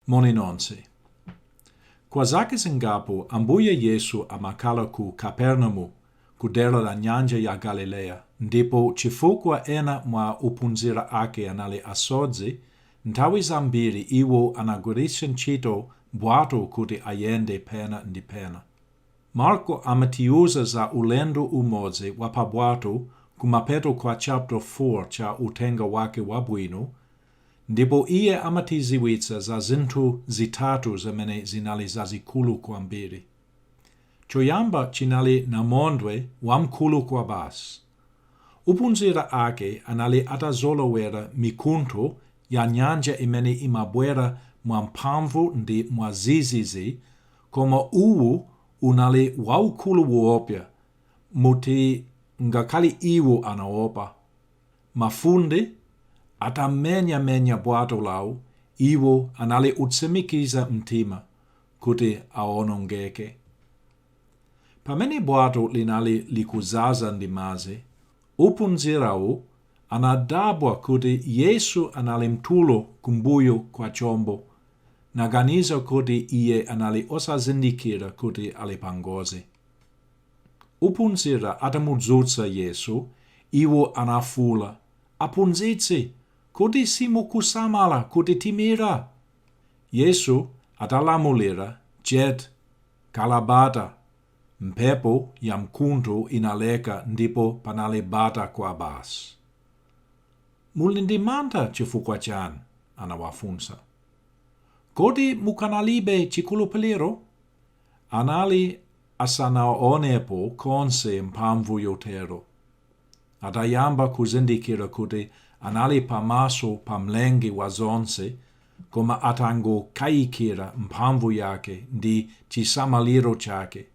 Moni nonse. Kwa zake zingapo ambuye Yesu amakala ku Kapernaumu, kudera la nyanja ya Galilea, ndipo chifukwa ena mwa ophunzira ake anali asodzi, nthawi zambiri iwo anagwiritsa ntchito bwato kuti ayende pena ndi pena. Marko amatiuza za ulendo umodzi wa pabwato kumapeto kwa chapter 4 cha utenga wake wabwino, ndipo iye amatiziwitsa za zinthu zitatu zimene zinali zazikulu kwambiri. Choyamba chinali namondwe wamkulu kwa basi. Ophunzira ake anali atazolowera mikuntho ya nyanja imene imabwera mwamphamvu ndi mwazizizi, koma uwu unali waukulu woopsa, muti ngakhale iwo anaopa. Mafunde atamenya bwato lawo, iwo anali utsimikiza mtima kuti awonongeke. Pamene bwato linali likuzaza ndi madzi, ophunzirawo anadabwa kuti Yesu anali mtulo kumbuyo kwa chombo, naganiza kuti iye anali osazindikira kuti ali pa ngozi. Ophunzira atamudzutsa Yesu, iwo anafuwula, "Aphunzitsi, kodi simukusamala kuti timira?" Yesu atalamulira, "Jet, khala bata." Mphepo ya mkuntho inaleka ndipo panali bata kwa basi. "Muli ndi mantha chifukwa chani?" anawafunsa. "Kodi mukanalibe chikhulupiriro?" Anali asanaonepo konse mphamvu yotero. Atayamba kuzindikira kuti anali pamaso pa mlengi wa zonse, koma atangokayikira mphamvu yake ndi chisamaliro chake,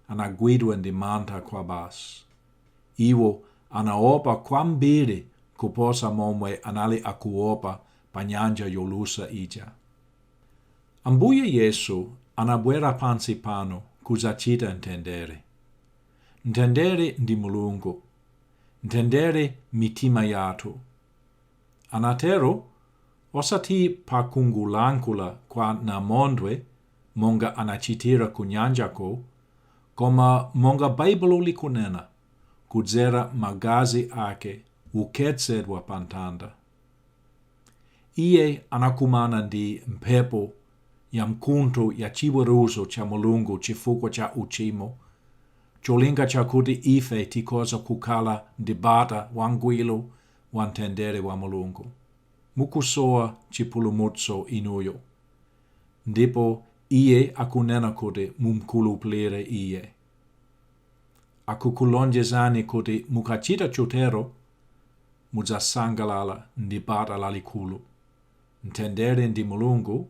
anagwidwa ndi mantha kwa basi. Iwo anaopa kwambiri kuposa momwe anali akuopa pa nyanja yolusa ija. Ambuye Yesu anabwera pansi pano kudzachita mtendere. Mtendere ndi Mulungu. Mtendere mitima yathu. Anatero osati pakungolankhula kwa namondwe monga anachitira ku nyanjako, koma monga Baibulo likunena, kudzera magazi ake ukhetsedwa pa mtanda. Iye anakumana ndi mphepo ya mkuntho ya chiweruzo cha Mulungu chifukwa cha uchimo, cholinga chakuti ife tikhoza kukhala ndi bata wangwiro wa mtendere wa Mulungu. Mukusowa chipulumutso inuyo, ndipo iye akunena kuti mumkhulupirire iye. Akukulonjezani kuti mukachita chotero, mudzasangalala ndi bata lalikulu, mtendere ndi Mulungu,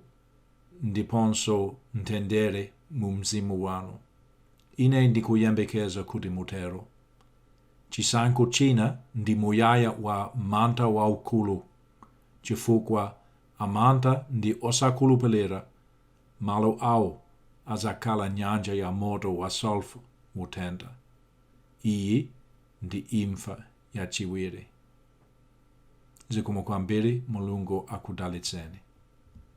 ndiponso mtendere mu mzimu wanu. Ine ndikuyembekeza kuti mutero. Chisankho china ndi muyaya wa mantha waukulu, chifukwa amantha ndi osakhulupirira malo awo azakhala nyanja ya moto wa sulfur mutentha. Iyi ndi imfa yachiwiri. Zikomo kwambiri, Mulungu akudalitseni.